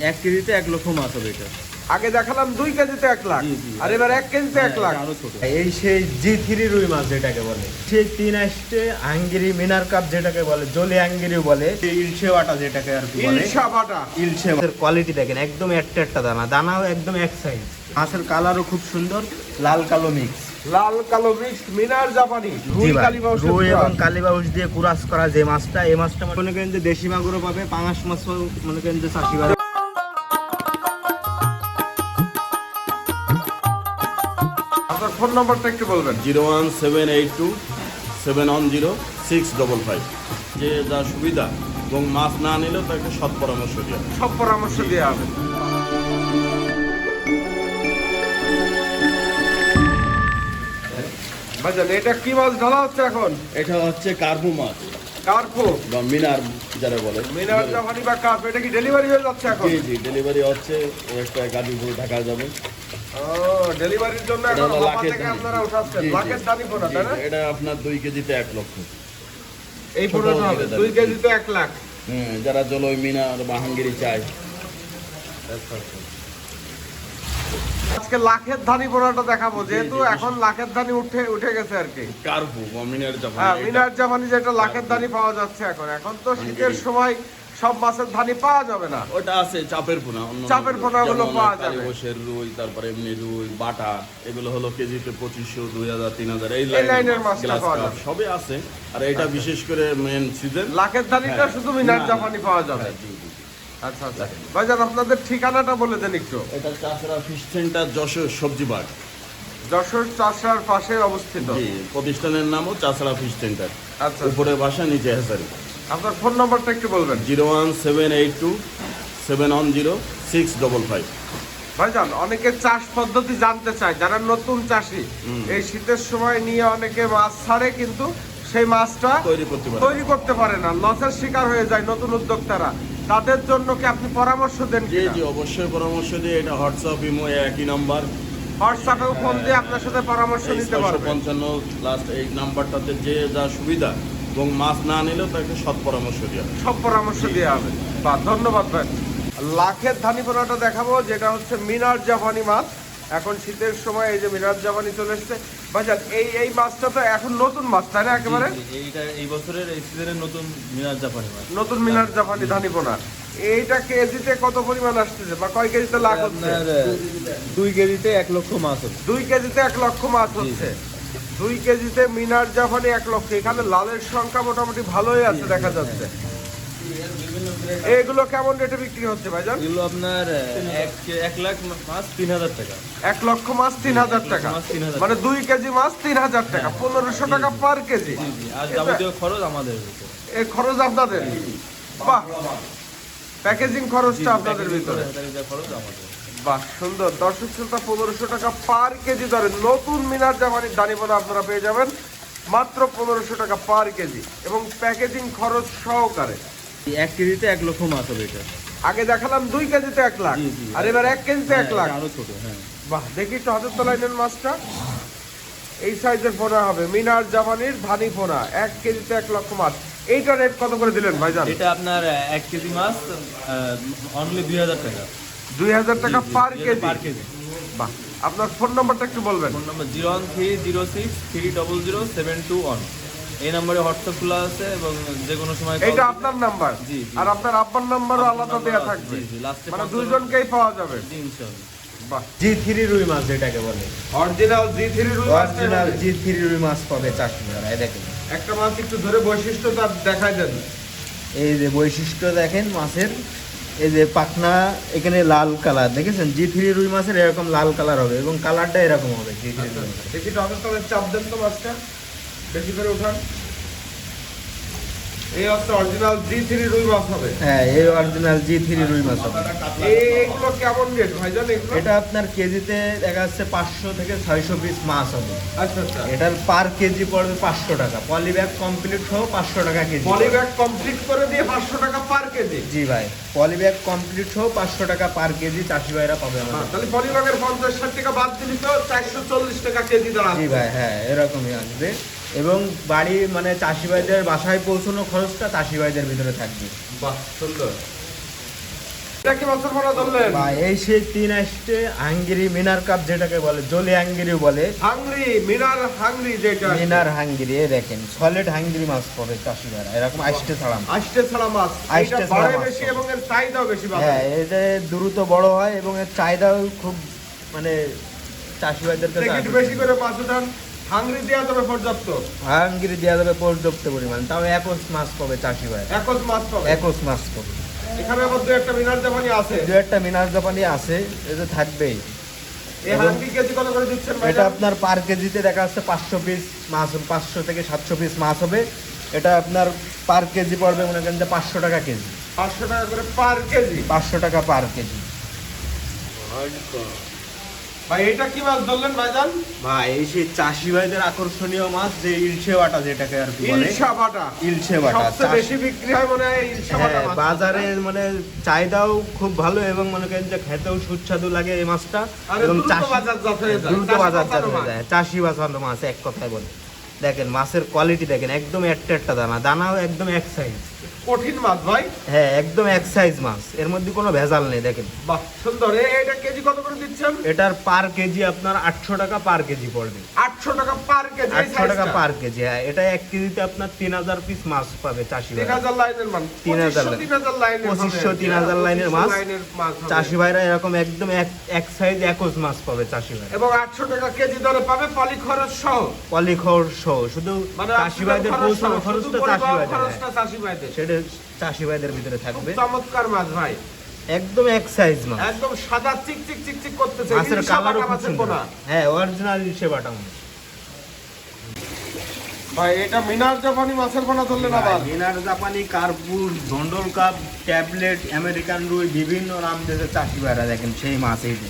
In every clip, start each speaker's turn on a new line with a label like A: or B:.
A: 1 কেজিতে 1 লক্ষ মাছ হবে এটা।
B: আগে দেখালাম 2 কেজিতে 1 লাখ, আর এবার 1 কেজিতে 1 লাখ।
A: আরো ছোট।
C: এই সেই জি3 রুই মাছ যেটাকে বলে, সেই 3 আসছে হাঙ্গেরি মিনার কাপ যেটাকে বলে, জলি হাঙ্গেরিও বলে, ইলশে বাটা যেটাকে আর কি বলে,
B: ইলশা বাটা।
C: ইলশে বাটার কোয়ালিটি দেখেন, একদম একটা দানা, দানাও একদম এক সাইজ। মাছের কালারও খুব সুন্দর, লাল কালো মিক্স,
B: লাল কালো মিক্স মিনার জাপানি রুই কালিবাউশ,
C: রুই এবং কালিবাউশ দিয়ে কুরাস করা যে মাছটা, এই মাছটা মনে করেন যে দেশি মাগুরও পাবে, পাঙাশ মাছ মনে করেন যে চাষিবাড়ি।
B: আপনার ফোন নাম্বারটা একটু বলবেন।
D: 01782710655। যে যা সুবিধা এবং মাছ না নিলেও তাকে সৎ পরামর্শ দেওয়া।
B: সব পরামর্শ দেওয়া হবে। ভাইজান এটা কি মাছ ঢালা হচ্ছে এখন?
D: এটা হচ্ছে কার্পু মাছ
B: কার্পো
D: বা মিনার যারা বলে।
B: মিনার জাপানি বা কার্প, এটা কি ডেলিভারি হয়ে যাচ্ছে এখন?
D: জি জি, ডেলিভারি হচ্ছে। একটা গাজীপুর ঢাকা যাবে।
B: ও, ডেলিভারির জন্য
D: এটা
B: এখন
D: হলো
B: হাপা
D: লাখের
B: থেকে
D: দানি।
B: আপনারা উঠাচ্ছেন।
D: জি, জি।
B: লাখের দানি পোনা, তাই না?
D: এটা আপনার 2 কেজিতে 1 লক্ষ।
B: এই পোনাটা হবে 2 কেজিতে 1 লাখ।
D: যারা জলই মিনার বা হাঙ্গেরি চায়।
B: আজকে লাখের ধানি পোনাটা দেখাবো, যেহেতু এখন লাখের ধানি উঠে গেছে আর কি।
D: কার্পু বা মিনার জাপানি।
B: হ্যাঁ, মিনার জাপানি যেটা লাখের ধানি পাওয়া যাচ্ছে এখন তো শীতের সময় সব মাছের ধানি পাওয়া যাবে না।
D: ওটা আছে চাপের পোনা।
B: চাপের পোনাগুলো পাওয়া যাবে।
D: কালীবশের রুই, তারপরে এমনি রুই, বাটা, এগুলো হলো কেজিতে 2500, 2000, 3000 এই
B: লাইনের মাছটা
D: গ্লাস
B: পাওয়া
D: কাপ
B: যাবে।
D: সবই আছে। আর এটা বিশেষ করে মেন সিজন।
B: লাখের ধানিটা শুধু মিনার জাপানি পাওয়া যাবে।
D: জি, জি।
B: আচ্ছা আচ্ছা ভাইজান, আপনাদের ঠিকানাটা বলে দেন একটু।
D: এটা চাষরা ফিশ সেন্টার, যশোর সবজি বাগ।
B: যশোর চাষার পাশে অবস্থিত।
D: জি, প্রতিষ্ঠানের নামও চাষরা ফিশ সেন্টার।
B: আচ্ছা,
D: উপরে বাসা, নিচে হেসারি।
B: আপনার ফোন নাম্বারটা একটু বলবেন।
D: 01782710655।
B: ভাইজান, অনেকে চাষ পদ্ধতি জানতে চায়, যারা নতুন চাষি, এই শীতের সময় নিয়ে অনেকে মাছ ছাড়ে, কিন্তু সেই মাছটা তৈরি করতে পারে না, লসের শিকার হয়ে যায় নতুন উদ্যোক্তারা। তাদের জন্য কি আপনি পরামর্শ দেন?
D: জি জি, অবশ্যই পরামর্শ দিয়ে। এটা হোয়াটসঅ্যাপ, ইমো একই নাম্বার।
B: হোয়াটসঅ্যাপেও ফোন দিয়ে আপনার সাথে পরামর্শ নিতে পারবেন।
D: 655 লাস্ট এই নাম্বারটাতে যে যা সুবিধা এবং মাছ না নিলেও তাকে সৎ পরামর্শ দেওয়া।
B: সব পরামর্শ দেওয়া হবে। বা ধন্যবাদ ভাই। লাখের ধানি পোনাটা দেখাবো, যেটা হচ্ছে মিনার জাপানি মাছ। এখন শীতের সময় এই যে মিনার জাপানি চলে এসছে। ভাইজান, এই মাছটা তো এখন নতুন মাছ, তাই না? একেবারে
A: এইটা এই বছরের এই সিজনের নতুন মিনার জাপানি মাছ।
B: নতুন মিনার জাপানি ধানি পোনা। এইটা কেজিতে কত পরিমাণ আসতেছে বা কয় কেজিতে লাখ হচ্ছে?
A: আপনার 2 কেজিতে 1 লক্ষ মাছ হবে।
B: 2 কেজিতে 1 লক্ষ মাছ হচ্ছে। 2 কেজিতে মিনার জাপানি 1 লক্ষ। এখানে লালের সংখ্যা মোটামুটি ভালোই আছে দেখা যাচ্ছে। এগুলো কেমন রেটে বিক্রি হচ্ছে ভাইজান?
A: এগুলো আপনার 1 লাখ মাছ 3000 টাকা।
B: 1 লক্ষ মাছ 3000 টাকা,
A: মাছ 3000
B: মানে 2 কেজি মাছ 3000 টাকা, 1500 টাকা পার কেজি।
A: আর যাবতীয় খরচ আমাদের ভিতরে।
B: এই খরচ আপনাদের? বাহ, প্যাকেজিং খরচটা আপনাদের ভিতরে।
A: খরচ আমাদের।
B: বাহ, সুন্দর। দর্শক শ্রোতা, 1500 টাকা পার কেজি দরে নতুন মিনার জাপানির দানিপোনা আপনারা পেয়ে যাবেন মাত্র 1500 টাকা পার কেজি, এবং প্যাকেজিং খরচ সহকারে।
A: 1 কেজিতে 1 লক্ষ মাছ হবে এটা।
B: আগে দেখালাম 2 কেজিতে 1 লাখ, আর এবার 1 কেজিতে 1 লাখ।
A: আরো ছোট। হ্যাঁ,
B: বাহ, দেখি একটু হাতের তলায় নেন মাছটা। এই সাইজের পোনা হবে মিনার জাপানির ধানি পোনা, 1 কেজিতে 1 লক্ষ মাছ। এইটা রেট কত করে দিলেন ভাইজান?
A: এটা আপনার 1 কেজি মাছ অনলি 2000 টাকা।
B: 2000 টাকা পার কেজি।
A: পার কেজি।
B: বাহ, আপনার ফোন নাম্বারটা একটু বলবেন।
A: Phone number 01306300721। এই নম্বরে হোয়াটসঅ্যাপ খোলা আছে এবং যে কোনো সময়
B: এইটা আপনার নাম্বার,
A: জি, জি।
B: আর আপনার আব্বার নাম্বারও আলাদা দেয়া থাকবে,
A: জি, জি, লাস্টে
B: মানে দুইজনকেই পাওয়া যাবে।
A: জি, ইনশাআল্লাহ।
B: বাহ,
C: জি3 রুই মাছ যেটাকে বলে,
B: অরিজিনাল জি3 রুই মাছ।
C: অরিজিনাল জি3 রুই মাছ পাবে চাষিরা। এই দেখেন,
B: একটা মাছ একটু ধরে বৈশিষ্ট্যটা দেখাই দেন।
C: এই যে বৈশিষ্ট্য দেখেন মাছের, এই যে পাখনা এখানে লাল কালার দেখেছেন, জি3 রুই মাছের এরকম লাল কালার হবে এবং কালারটা এরকম হবে জি3 রুই মাছের।
B: দেখি তো হাতের তলায় চাপ দেন তো মাছটা, বেশি করে উঠান। এই হচ্ছে অরিজিনাল জি3 রুই মাছ হবে।
C: হ্যাঁ, এই অরিজিনাল জি3 রুই মাছ হবে।
B: এইগুলো কেমন রেট ভাইজান এগুলো?
C: এটা আপনার কেজিতে দেখা যাচ্ছে 500 থেকে 600 পিস মাছ হবে।
B: আচ্ছা আচ্ছা,
C: এটার পার কেজি পড়বে 500 টাকা, পলিব্যাগ কমপ্লিট সহ 500 টাকা কেজি।
B: পলিব্যাগ কমপ্লিট করে দিয়ে 500 টাকা পার কেজি।
C: জি ভাই, পলিব্যাগ কমপ্লিট সহ 500 টাকা পার কেজি চাষি ভাইরা পাবে আমাদের।
B: তাহলে পলিব্যাগের 50-60 টাকা বাদ দিলে তো 440 টাকা কেজি দাঁড়াচ্ছে।
C: জি ভাই, হ্যাঁ এরকমই আসবে। এবং বাড়ি মানে চাষি ভাইদের বাসায় পৌঁছানো খরচটা চাষি ভাইদের ভিতরে থাকবে।
B: বাহ, সুন্দর। এটা কি মাছের পোনা ধরলেন?
C: ভাই এই সেই 3 আসতে হাঙ্গেরি মিনার কাপ যেটাকে বলে, জলি হাঙ্গেরি বলে,
B: হাংরি মিনার হাংরি যেটা
C: মিনার হাঙ্গেরি। এই দেখেন সলিড হাঙ্গেরি মাছ পড়ে চাষি ভাইরা, এরকম আসতে ছাড়া মাছ।
B: আষ্টে ছাড়া মাছ,
C: আষ্টে
B: এটা
C: ছাড়া
B: বাড়ে
C: মাছ।
B: বেশি এবং এর চাহিদাও বেশি
C: হ্যাঁ,
B: বাজারে।
C: এটা দ্রুত বড় হয় এবং এর চাহিদাও খুব, মানে চাষি ভাইদের কাছে
B: একটু বেশি করে মাছ উঠান, হাংরি দেওয়া যাবে পর্যাপ্ত,
C: হাঙ্গেরি দেওয়া যাবে পর্যাপ্ত পরিমাণ, তাও একস মাছ পাবে চাষি ভাই,
B: একজ মাছ পাবে।
C: একস মাছ পাবে।
B: এখানে আবার দু একটা মিনার জাপানি আছে।
C: দু একটা মিনার জাপানি আছে, এটা থাকবেই।
B: এই হাংরি কেজি কত করে দিচ্ছেন ভাই?
C: এটা আপনার পার কেজিতে দেখা যাচ্ছে 500 পিস মাছ, 500 থেকে 700 পিস মাছ হবে। এটা আপনার পার কেজি পড়বে মনে করেন যে 500 টাকা কেজি,
B: 500 টাকা করে পার কেজি।
C: 500 টাকা পার কেজি।
B: ভাই এটা কি মাছ ধরলেন ভাইজান?
C: ভাই এই সেই চাষি ভাইদের আকর্ষণীয় মাছ, যে ইলশে বাটা যেটাকে আর কি বলে,
B: ইলশা বাটা।
C: ইলশে বাটা।
B: সবচেয়ে বেশি বিক্রি হয় মনে হয় ইলশা বাটা
C: হ্যাঁ,
B: মাছ।
C: বাজারে মানে চাহিদাও খুব ভালো এবং মনে করেন যে খেতেও সুস্বাদু লাগে এই মাছটা,
B: আরে
C: এবং
B: দ্রুত বাজারজাত হয়ে যায়।
C: দ্রুত
B: চাষি
C: বাজারজাত
B: বাঁচানো
C: হয়ে
B: মাছ।
C: যায়, চাষি বাঁচানো মাছ এক কথায় বলে। দেখেন মাছের কোয়ালিটি দেখেন, একদম একটা দানা, দানাও একদম এক সাইজ।
B: কঠিন মাছ ভাই।
C: হ্যাঁ, একদম এক সাইজ মাছ, এর মধ্যে কোনো ভেজাল নেই। দেখেন
B: বাহ সুন্দর। এটা কেজি কত করে দিচ্ছেন?
C: এটার পার কেজি আপনার 800 টাকা পার কেজি পড়বে।
B: 800 টাকা পার কেজি।
C: 800 টাকা পার কেজি। হ্যাঁ, এটা 1 কেজিতে আপনার 3000 পিস মাছ পাবে চাষি ভাই।
B: 3000 লাইনের মাছ।
C: 3000
B: লাইনের
C: 2500-3000 লাইনের মাছ।
B: হবে।
C: চাষি ভাইরা এরকম একদম এক সাইজ একজ মাছ পাবে চাষি ভাই,
B: এবং 800 টাকা কেজি দরে পাবে পলি খরচ সহ।
C: পলিখর সহ। শুধু
B: মানে
C: চাষি ভাইদের পৌঁছানো খরচটা চাষি ভাইদের,
B: খরচটা চাষি ভাইদের।
C: সেটা চাষি ভাইদের ভিতরে থাকবে।
B: চমৎকার মাছ ভাই,
C: একদম এক সাইজ মাছ,
B: একদম সাদা চিক চিক চিক চিক করতেছে।
C: মাছের
B: ইলশা
C: কালারও
B: বাটা
C: খুব
B: মাছের
C: সুন্দর।
B: পোনা।
C: হ্যাঁ, অরিজিনাল ইলশে বাটা মাছ।
B: ভাই এটা মিনার জাপানি মাছের পোনা ধরলেন আবার।
C: মিনার জাপানি, কার্পুর, ধন্ডল কাপ, ট্যাবলেট, আমেরিকান রুই, বিভিন্ন নাম দিয়েছে চাষি ভাইরা। দেখেন সেই মাছ, এই যে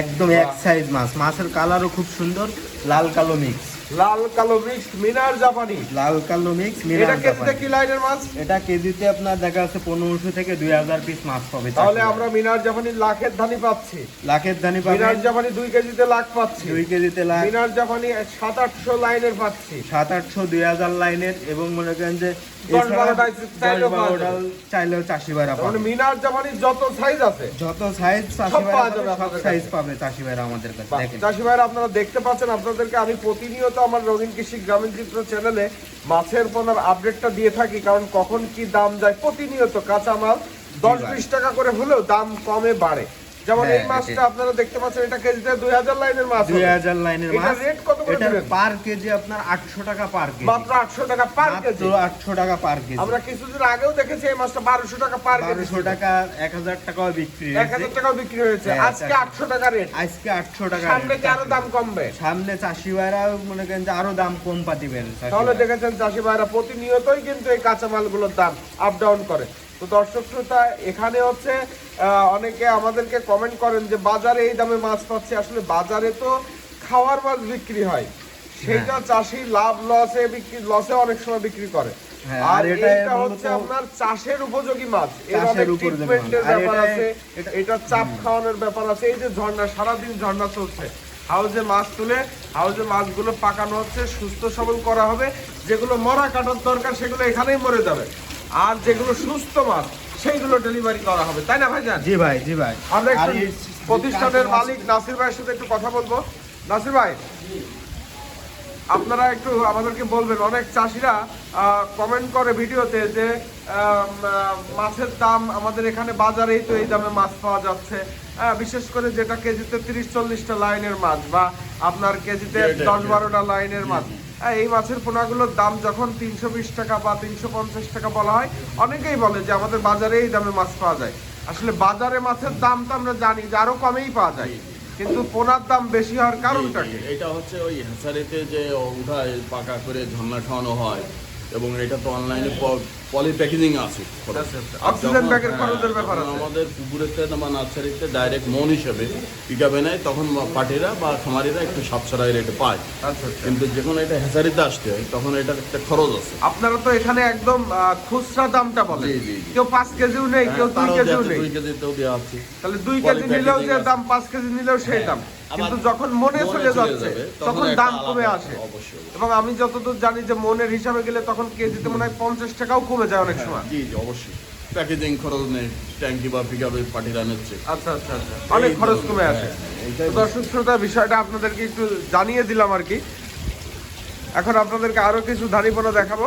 C: একদম এক সাইজ মাছ, মাছের কালারও খুব সুন্দর, লাল কালো মিক্স।
B: লাল কালো মিক্স মিনার জাপানি।
C: লাল কালো মিক্স
B: এটা
C: মিনার
B: কেজিতে
C: জাপানি।
B: কি লাইনের মাছ?
C: এটা কেজিতে আপনার দেখা যাচ্ছে 1500 থেকে 2000 পিস মাছ পাবে।
B: তাহলে আমরা মিনার জাপানি লাখের ধানি পাচ্ছি।
C: লাখের দানি পাবে,
B: মিনার জাপানি 2 কেজিতে লাখ পাচ্ছি।
C: 2 কেজিতে লাখ,
B: মিনার জাপানি 700-800 লাইনের পাচ্ছি।
C: 700-2000 লাইনের, এবং মনে করেন যে
B: 10-12টা চাইলেও পাওয়া যাবে।
C: চাইলেও চাষি ভাইরা
B: মানে
C: পাবে।
B: মিনার জাপানি যত সাইজ আছে
C: যত সাইজ চাষি
B: সব পাওয়া
C: ভাইরা
B: যাবে
C: পাবে, সব
B: আপনাদের
C: সাইজ
B: কাছে।
C: পাবে চাষি ভাইরা আমাদের কাছে। দেখেন
B: চাষি ভাইরা আপনারা দেখতে পাচ্ছেন, আপনাদেরকে আমি প্রতিনিয়ত আমার রঙিন কৃষি গ্রামীণ চিত্র চ্যানেলে মাছের পোনার আপডেটটা দিয়ে থাকি, কারণ কখন কি দাম যায় প্রতিনিয়ত। কাঁচামাল 10-20 টাকা করে হলেও দাম কমে বাড়ে। যেমন
C: হ্যাঁ,
B: এই মাছটা আপনারা দেখতে পাচ্ছেন, এটা কেজিতে 2000 লাইনের মাছ হবে।
C: 2000 লাইনের
B: এটা
C: মাছ।
B: রেট কত করে
C: এটা
B: দিবেন?
C: পার কেজি আপনার 800 টাকা পার কেজি,
B: মাত্র 800 টাকা পার কেজি।
C: 800 টাকা পার কেজি।
B: আমরা কিছুদিন আগেও দেখেছি এই মাছটা 1200 টাকা পার কেজি।
C: 1200 টাকা, 1000 টাকাও বিক্রি
B: 1000
C: হয়েছে।
B: টাকাও বিক্রি হয়েছে।
C: হ্যাঁ,
B: আজকে 800 টাকা রেট।
C: আজকে 800 টাকা
B: সামনে
C: রেট।
B: কি আরো দাম কমবে?
C: সামনে চাষি ভাইরা মনে করেন যে আরো দাম কম পাতিবেন চাষি
B: তাহলে
C: ভাইরা।
B: দেখেছেন চাষি ভাইরা প্রতিনিয়তই কিন্তু এই কাঁচামালগুলোর দাম আপ ডাউন করে। তো দর্শক শ্রোতা, এখানে হচ্ছে অনেকে আমাদেরকে কমেন্ট করেন যে বাজারে এই দামে মাছ পাচ্ছে। আসলে বাজারে তো খাওয়ার মাছ বিক্রি হয়, সেইটা চাষি লাভ লসে অনেক সময় বিক্রি করে।
C: হ্যাঁ,
B: আর
C: আর এটা
B: এটা
C: মূলত
B: হচ্ছে আপনার চাষের উপযোগী মাছ। এর
C: চাষের
B: অনেক
C: উপযোগী মাছ।
B: ট্রিটমেন্টের
C: আর
B: ব্যাপার
C: এটা-
B: আছে, এটা চাপ খাওয়ানোর ব্যাপার আছে। এই যে ঝর্ণা, সারাদিন ঝর্ণা চলছে, হাউজে মাছ তুলে হাউজে মাছগুলো পাকানো হচ্ছে, সুস্থ সবল করা হবে। যেগুলো মরা কাটার দরকার সেগুলো এখানেই মরে যাবে, আর যেগুলো সুস্থ মাছ সেইগুলো ডেলিভারি করা হবে, তাই না ভাইজান?
C: জি ভাই, জি ভাই।
B: আমরা
C: আর
B: একটু
C: এই
B: প্রতিষ্ঠানের
C: কাঁচা মাছ-
B: মালিক নাসির ভাইয়ের সাথে একটু কথা বলবো। নাসির ভাই, আপনারা একটু আমাদেরকে বলবেন, অনেক চাষিরা কমেন্ট করে ভিডিওতে যে মাছের দাম আমাদের এখানে বাজারেই তো এই দামে মাছ পাওয়া যাচ্ছে, বিশেষ করে যেটা কেজিতে 30-40টা লাইনের মাছ, বা আপনার কেজিতে 10-12টা লাইনের মাছ। এই মাছের পোনাগুলোর দাম যখন 320 টাকা বা 350 টাকা বলা হয়, অনেকেই বলে যে আমাদের বাজারে এই দামে মাছ পাওয়া যায়। আসলে বাজারে মাছের দাম তো আমরা জানি যে আরো কমেই পাওয়া যায়, কিন্তু পোনার দাম বেশি হওয়ার কারণটা কি?
D: এটা হচ্ছে ওই হ্যাচারিতে যে উঠায় পাকা করে ঝর্ণা খাওয়ানো হয়, এবং এটা তো অনলাইনে পলি প্যাকেজিং আছে।
B: অক্সিজেন ব্যাগের খরচের ব্যাপার আছে।
D: আমাদের পুকুরেতে বা নার্সারিতে ডাইরেক্ট মন হিসেবে পিকাবে নেয়, তখন পাটিরা বা খামারিরা একটু সাশ্রয় রেটে পায়। কিন্তু যখন এটা হ্যাচারিতে আসতে হয় তখন এটার একটা খরচ আছে।
B: আপনারা তো এখানে একদম খুচরা দামটা বলেন,
D: জি, জি, জি।
B: কেউ 5 কেজিও নেই, কেউ 2 কেজিও নেই।
D: 2 কেজিতেও দেওয়া আছে।
B: তাহলে 2 কেজি নিলেও যে দাম, 5 কেজি নিলেও সেই দাম। কিন্তু যখন মনে চলে যাচ্ছে তখন
D: একটা
B: দাম
D: আলাদা
B: কমে আসে।
D: অবশ্যই।
B: এবং আমি যতদূর জানি যে মনের হিসাবে গেলে তখন কেজিতে মনে হয় 50 টাকাও কমে যায় অনেক সময়।
D: জি জি, অবশ্যই। প্যাকেজিং খরচ নেই, ট্যাঙ্কি বা পিকআপে পাঠিয়ে আনছে।
B: আচ্ছা আচ্ছা আচ্ছা, অনেক খরচ কমে আসে।
D: এইটাই
B: তো দর্শক শ্রোতা, বিষয়টা আপনাদেরকে একটু জানিয়ে দিলাম আর কি। এখন আপনাদেরকে আরো কিছু ধানিপনা দেখাবো।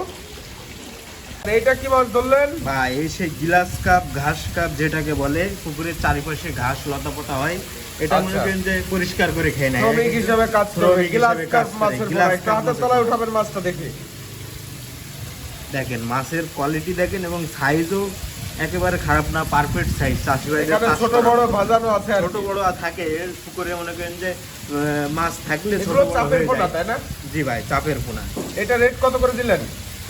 B: এইটা কি মাছ ধরলেন?
C: বা এই সেই গিলাস কাপ, ঘাস কাপ যেটাকে বলে, পুকুরের চারিপাশে ঘাস লতা পোতা হয়, এটা মনে
B: আচ্ছা।
C: করেন যে পরিষ্কার করে খেয়ে নেয়।
B: শ্রমিক হিসাবে কাজ করে।
C: শ্রমিক
B: গ্লাস
C: হিসেবে
B: কাপ
C: কাজ করে,
B: মাছের
C: গ্লাস
B: পোনা। একটু
C: কাপ
B: হাতের
C: মাছের
B: তলায়
C: পোনা।
B: উঠাবেন মাছটা দেখি।
C: দেখেন মাছের কোয়ালিটি দেখেন এবং সাইজও একেবারে খারাপ না, পারফেক্ট সাইজ। চাষি ভাইদের
B: এখানে
C: কাজ
B: ছোট
C: করা।
B: বড় ভাজানো আছে আর
C: ছোট
B: কি।
C: বড় থাকে পুকুরে, মনে করেন যে মাছ থাকলে ছোট
B: এগুলো
C: বড়
B: চাপের
C: হয়ে
B: পোনা,
C: যায়।
B: তাই না?
C: জি ভাই, চাপের পোনা।
B: এটা রেট কত করে দিলেন?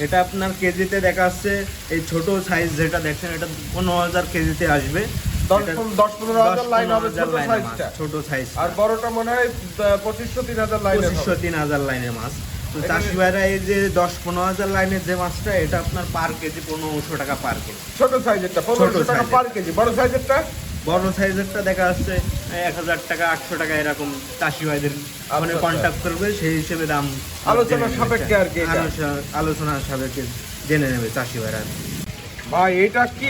C: এটা আপনার কেজিতে দেখা যাচ্ছে, এই ছোট সাইজ যেটা দেখছেন এটা 15,000 কেজিতে আসবে।
B: 10-15,000 লাইন হবে ছোট সাইজটা।
C: ছোট সাইজ
B: আর বড়টা মনে হয় 2500-3000 লাইন।
C: 2500-3000 লাইনের মাছ। তো
B: এখানে-
C: চাষি ভাইরা এই যে 10-15,000 লাইনের যে মাছটা, এটা আপনার পার কেজি 1500 টাকা পার কেজি।
B: ছোট সাইজেরটা 1500 টাকা
C: সাইজের।
B: পার কেজি। বড় সাইজেরটা
C: বড় সাইজেরটা দেখা যাচ্ছে 1000 টাকা, 800 টাকা এরকম। চাষি ভাইদের মানে
B: আচ্ছা।
C: কন্ট্যাক্ট করবে, সেই হিসেবে দাম
B: আলোচনা
C: জেনে নেবে।
B: সাপেক্ষে আর কি এটা।
C: আলোচনা সাপেক্ষে জেনে নেবে চাষি ভাইরা।
B: ভাই এটা কি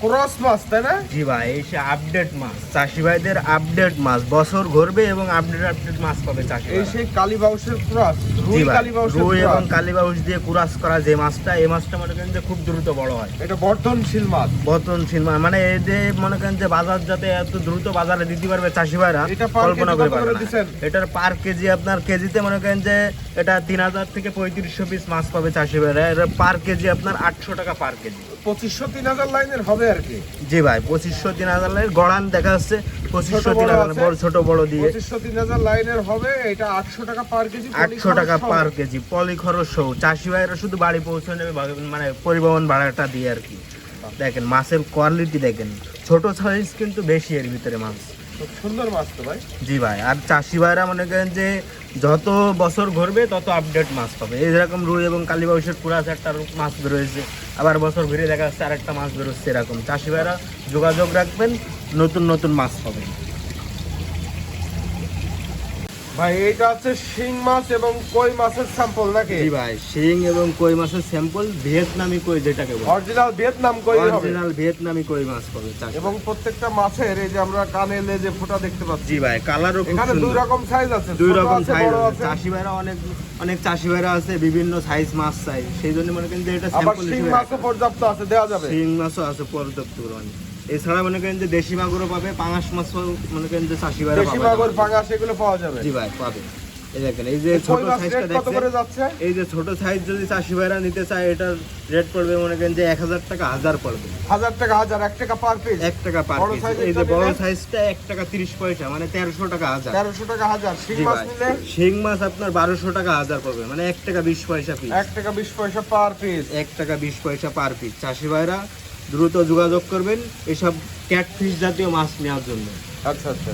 B: ক্রস মাছ, তাই না?
C: জি ভাই, এই সে আপডেট মাছ, চাষি ভাইদের আপডেট মাছ, বছর ঘুরবে এবং আপডেট মাছ পাবে চাষি
B: এই
C: ভাইরা।
B: সেই কালীবাউসের ক্রস,
C: জি
B: রুই
C: ভাই,
B: কালীবাউসের
C: রুই এবং
B: ক্রস।
C: কালীবাউস দিয়ে কুরাস করা যে মাছটা, এই মাছটা মনে করেন যে খুব দ্রুত বড় হয়।
B: এটা বর্ধনশীল মাছ।
C: বর্তনশীল মাছ, মানে এই যে মনে করেন যে বাজার যাতে এত দ্রুত বাজারে দিতে পারবে চাষি ভাইরা,
B: এটা per
C: কল্পনা
B: কেজি
C: করে
B: কত করে
C: পারবে না।
B: দিছেন?
C: এটার পার কেজি আপনার কেজিতে মনে করেন যে এটা 3000 থেকে 3500 পিস মাছ পাবে চাষি ভাইরা। এটা পার কেজি আপনার 800 টাকা পার কেজি।
B: 2500-3000 লাইনের হবে আর কি।
C: জি ভাই, 2500-3000 লাইনের গড়ান দেখা যাচ্ছে,
B: ছোট
C: 2500-3000
B: আছে?
C: বড় ছোট বড় দিয়ে
B: 2500-3000 লাইনের হবে। এটা 800 টাকা পার কেজি।
C: 800 টাকা পার কেজি, পলি খরচ সহ। চাষি ভাইরা শুধু বাড়ি পৌঁছে নেবে মানে পরিবহন ভাড়াটা দিয়ে আর কি। দেখেন মাছের কোয়ালিটি দেখেন, ছোট সাইজ কিন্তু বেশি এর ভিতরে মাছ।
B: খুব সুন্দর মাছ তো ভাই।
C: জি ভাই, আর চাষি ভাইরা মনে করেন যে যত বছর ঘুরবে তত আপডেট মাছ পাবে। এই যেরকম রুই এবং কালীবাউসের পুরাস একটা মাছ বেরোয়েছে, আবার বছর ঘুরে দেখা যাচ্ছে আরেকটা মাছ বেরোচ্ছে। এরকম চাষি ভাইরা যোগাযোগ রাখবেন, নতুন নতুন মাছ পাবেন।
B: ভাই এইটা হচ্ছে শিং মাছ এবং কই মাছের স্যাম্পল নাকি?
C: জি ভাই, শিং এবং কই মাছের স্যাম্পল, ভিয়েতনামি কই যেটাকে বলে,
B: অরিজিনাল ভিয়েতনাম কই হবে।
C: অরিজিনাল ভিয়েতনামি কই মাছ পাবে চাষি।
B: এবং প্রত্যেকটা মাছের এই যে আমরা কানে লেজে ফোঁটা দেখতে পাচ্ছি।
C: জি ভাই, কালারও খুব
B: এখানে দুই
C: সুন্দর।
B: রকম সাইজ আছে,
C: দুই
B: ছোট
C: রকম
B: আছে,
C: সাইজ
B: বড়
C: আছে।
B: আছে।
C: চাষি ভাইরা অনেক চাষি ভাইরা আছে বিভিন্ন সাইজ মাছ চাই, সেই জন্য মনে করেন যে এটা
B: আবার
C: স্যাম্পল
B: শিং
C: হিসেবে
B: মাছও পর্যাপ্ত আছে, দেওয়া যাবে।
C: শিং মাছও আছে পর্যাপ্ত পরিমাণে। এছাড়া মনে করেন যে দেশি মাগুরও পাবে, পাঙাশ মাছও মনে করেন যে চাষি ভাইরা
B: দেশি
C: পাবে।
B: মাগুর, পাঙাশ এগুলো পাওয়া যাবে।
C: জি ভাই, পাবে। এই দেখেন, এই যে
B: এই
C: ছোট
B: কই মাছ
C: সাইজটা
B: রেট কত করে
C: দেখছেন,
B: যাচ্ছে?
C: এই যে ছোট সাইজ যদি চাষি ভাইরা নিতে চায়, এটার রেট পড়বে মনে করেন যে 1000 টাকা 1000 পড়বে।
B: 1000 টাকা, 1000, 1 টাকা পার পিস।
C: 1 টাকা পার
B: বড়
C: পিস।
B: সাইজেরটা
C: এই যে বড়
B: নিলে?
C: সাইজটা 1 টাকা 30 পয়সা, মানে 1300 টাকা 1000।
B: 1300 টাকা 1000। শিং
C: জি
B: মাছ
C: ভাই,
B: নিলে
C: শিং মাছ আপনার 1200 টাকা 1000 পড়বে, মানে 1 টাকা 20 পয়সা পিস।
B: 1 টাকা 20 পয়সা পার পিস।
C: 1 টাকা 20 পয়সা পার পিস। চাষি ভাইরা দ্রুত যোগাযোগ করবেন এসব ক্যাটফিশ জাতীয় মাছ নেওয়ার জন্য।
B: আচ্ছা আচ্ছা।